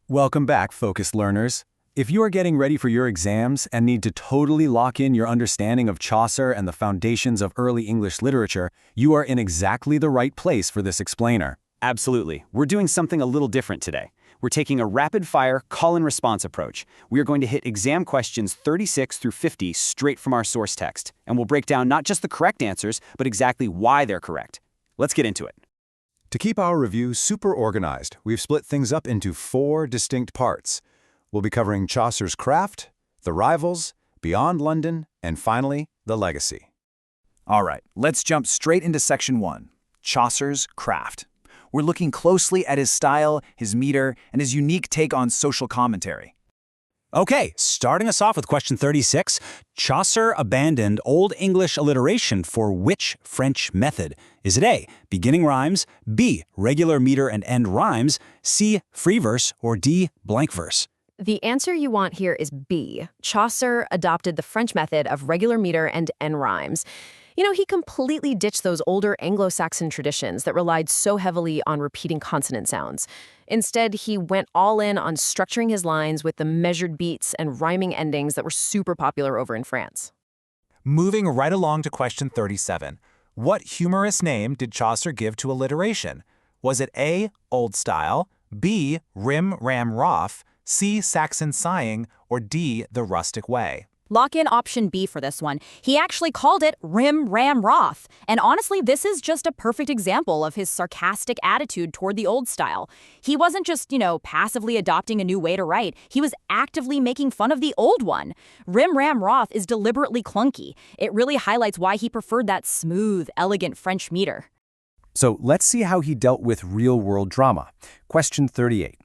Welcome back, focused learners. If you are getting ready for your exams and need to totally lock in your understanding of Chaucer and the foundations of early English literature, you are in exactly the right place for this explainer. Absolutely. We're doing something a little different today. We're taking a rapid-fire call-and-response approach. We are going to hit exam questions 36 through 50 straight from our source text, and we'll break down not just the correct answers, but exactly why they're correct. Let's get into it. To keep our review super organized, we've split things up into 4 distinct parts. We'll be covering Chaucer's craft, the rivals, Beyond London, and finally, the legacy. All right, let's jump straight into section 1, Chaucer's craft. We're looking closely at his style, his meter, and his unique take on social commentary. Okay, starting us off with question 36, Chaucer abandoned Old English alliteration for which French method? Is it A, beginning rhymes, B, regular meter and end rhymes, C, free verse, or D, blank verse? The answer you want here is B. Chaucer adopted the French method of regular meter and end rhymes. He completely ditched those older Anglo-Saxon traditions that relied so heavily on repeating consonant sounds. Instead, he went all in on structuring his lines with the measured beats and rhyming endings that were super popular over in France. Moving right along to question 37. What humorous name did Chaucer give to alliteration? Was it A, Old Style, B, Rim Ram Roth, C, Saxon Sighing, or D, The Rustic Way? Lock in option B for this one. He actually called it Rim Ram Roth. And honestly, this is just a perfect example of his sarcastic attitude toward the old style. He wasn't just, passively adopting a new way to write. He was actively making fun of the old one. Rim Ram Roth is deliberately clunky. It really highlights why he preferred that smooth, elegant French meter. So let's see how he dealt with real-world drama. Question 38.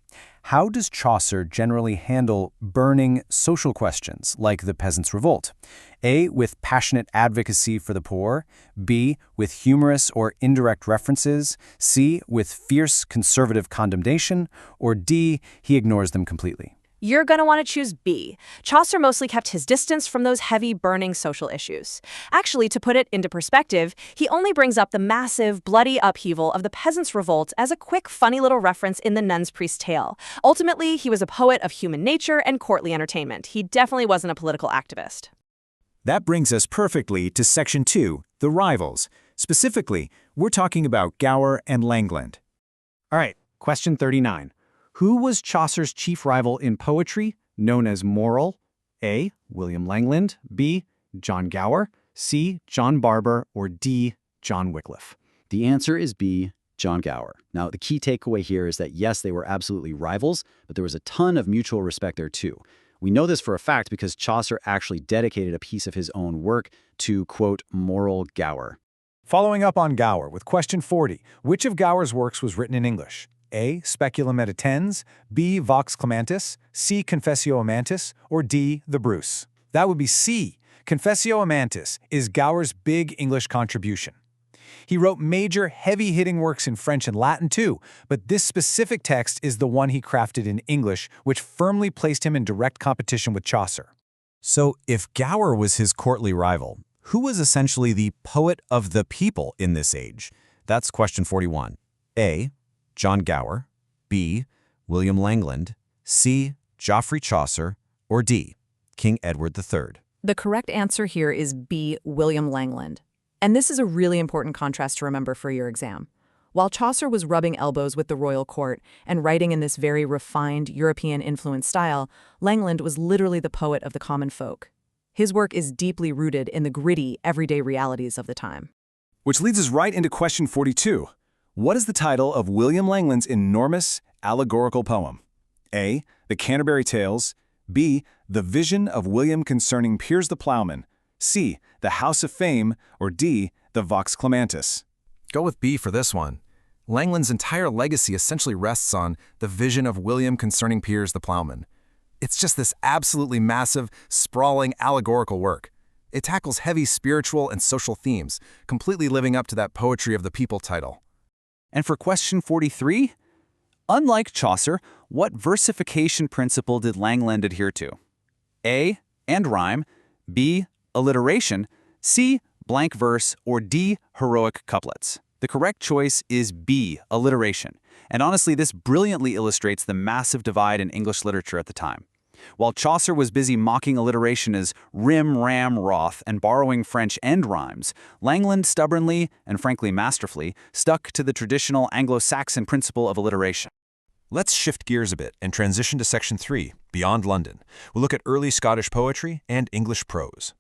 How does Chaucer generally handle burning social questions like the Peasants' Revolt? A, with passionate advocacy for the poor, B, with humorous or indirect references, C, with fierce conservative condemnation, or D, he ignores them completely? You're going to want to choose B. Chaucer mostly kept his distance from those heavy, burning social issues. Actually, to put it into perspective, he only brings up the massive, bloody upheaval of the Peasants' Revolt as a quick, funny little reference in the Nun's Priest's Tale. Ultimately, he was a poet of human nature and courtly entertainment. He definitely wasn't a political activist. That brings us perfectly to section 2, the rivals. Specifically, we're talking about Gower and Langland. All right, question 39. Who was Chaucer's chief rival in poetry, known as moral? A, William Langland, B, John Gower, C, John Barber, or D, John Wycliffe? The answer is B, John Gower. Now, the key takeaway here is that yes, they were absolutely rivals, but there was a ton of mutual respect there too. We know this for a fact because Chaucer actually dedicated a piece of his own work to, quote, moral Gower. Following up on Gower with question 40, which of Gower's works was written in English? A, Speculum Meditans, B, Vox Clementis, C, Confessio Amantis, or D, The Bruce? That would be C. Confessio Amantis is Gower's big English contribution. He wrote major, heavy-hitting works in French and Latin too, but this specific text is the one he crafted in English, which firmly placed him in direct competition with Chaucer. So if Gower was his courtly rival, who was essentially the poet of the people in this age? That's question 41. A, John Gower, B, William Langland, C, Geoffrey Chaucer, or D, King Edward III? The correct answer here is B, William Langland. And this is a really important contrast to remember for your exam. While Chaucer was rubbing elbows with the royal court and writing in this very refined European-influenced style, Langland was literally the poet of the common folk. His work is deeply rooted in the gritty, everyday realities of the time. Which leads us right into question 42. What is the title of William Langland's enormous allegorical poem? A, The Canterbury Tales, B, The Vision of William Concerning Piers the Plowman, C, The House of Fame, or D, The Vox Clementis? Go with B for this one. Langland's entire legacy essentially rests on The Vision of William Concerning Piers the Plowman. It's just this absolutely massive, sprawling allegorical work. It tackles heavy spiritual and social themes, completely living up to that poetry of the people title. And for question 43, unlike Chaucer, what versification principle did Langland adhere to? A, end rhyme, B, alliteration, C, blank verse, or D, heroic couplets? The correct choice is B, alliteration. And honestly, this brilliantly illustrates the massive divide in English literature at the time. While Chaucer was busy mocking alliteration as rim, ram, roth, and borrowing French end rhymes, Langland stubbornly, and frankly masterfully, stuck to the traditional Anglo-Saxon principle of alliteration. Let's shift gears a bit and transition to Section 3, Beyond London. We'll look at early Scottish poetry and English prose.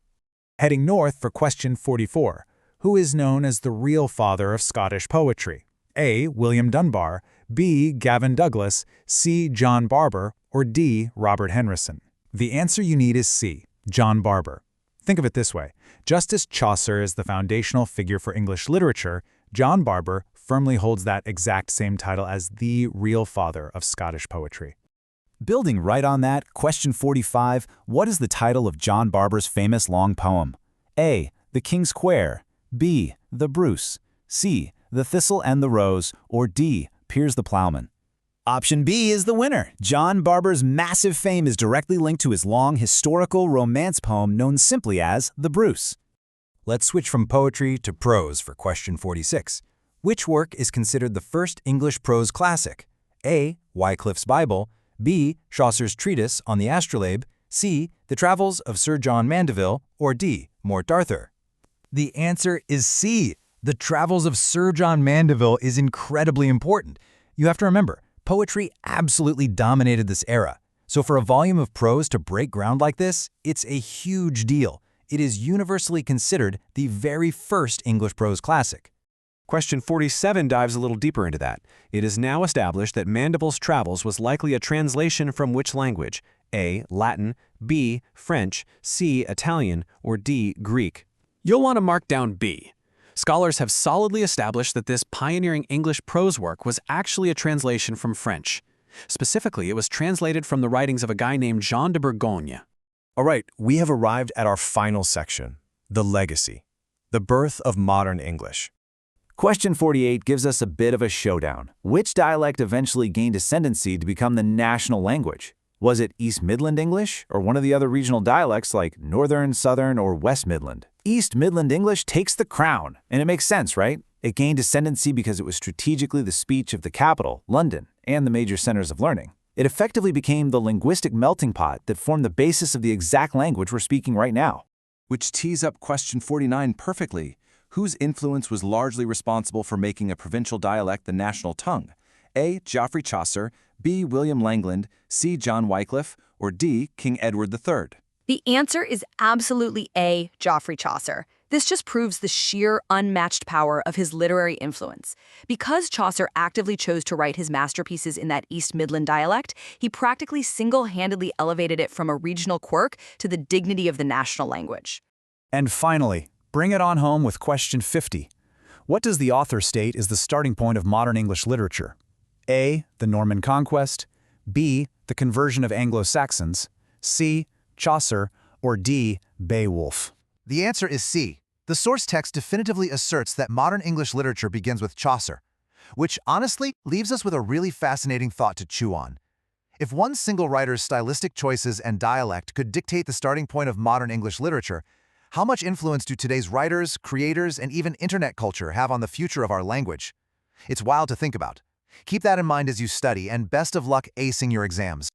Heading north for question 44. Who is known as the real father of Scottish poetry? A. William Dunbar, B. Gavin Douglas, C. John Barber, or D. Robert Henryson? The answer you need is C. John Barber. Think of it this way. Just as Chaucer is the foundational figure for English literature, John Barber firmly holds that exact same title as the real father of Scottish poetry. Building right on that, question 45, what is the title of John Barber's famous long poem? A. The King's Quair, B. The Bruce, C. The Thistle and the Rose, or D. Piers the Plowman? Option B is the winner. John Barber's massive fame is directly linked to his long historical romance poem known simply as The Bruce. Let's switch from poetry to prose for question 46. Which work is considered the first English prose classic? A. Wycliffe's Bible, B. Chaucer's treatise on the astrolabe, C. The Travels of Sir John Mandeville, or D. Morte d'Arthur? The answer is C. The Travels of Sir John Mandeville is incredibly important. You have to remember, poetry absolutely dominated this era. So for a volume of prose to break ground like this, it's a huge deal. It is universally considered the very first English prose classic. Question 47 dives a little deeper into that. It is now established that Mandeville's Travels was likely a translation from which language? A. Latin, B. French, C. Italian, or D. Greek? You'll want to mark down B. Scholars have solidly established that this pioneering English prose work was actually a translation from French. Specifically, it was translated from the writings of a guy named Jean de Bourgogne. All right, we have arrived at our final section, the legacy, the birth of modern English. Question 48 gives us a bit of a showdown. Which dialect eventually gained ascendancy to become the national language? Was it East Midland English, or one of the other regional dialects like Northern, Southern, or West Midland? East Midland English takes the crown, and it makes sense, right? It gained ascendancy because it was strategically the speech of the capital, London, and the major centers of learning. It effectively became the linguistic melting pot that formed the basis of the exact language we're speaking right now. Which tees up question 49 perfectly. Whose influence was largely responsible for making a provincial dialect the national tongue? A. Geoffrey Chaucer, B. William Langland, C. John Wycliffe, or D. King Edward III? The answer is absolutely A. Geoffrey Chaucer. This just proves the sheer, unmatched power of his literary influence. Because Chaucer actively chose to write his masterpieces in that East Midland dialect, he practically single-handedly elevated it from a regional quirk to the dignity of the national language. And finally, bring it on home with question 50. What does the author state is the starting point of modern English literature? A. The Norman Conquest, B. The conversion of Anglo-Saxons, C. Chaucer, or D. Beowulf? The answer is C. The source text definitively asserts that modern English literature begins with Chaucer, which honestly leaves us with a really fascinating thought to chew on. If one single writer's stylistic choices and dialect could dictate the starting point of modern English literature, how much influence do today's writers, creators, and even internet culture have on the future of our language? It's wild to think about. Keep that in mind as you study, and best of luck acing your exams.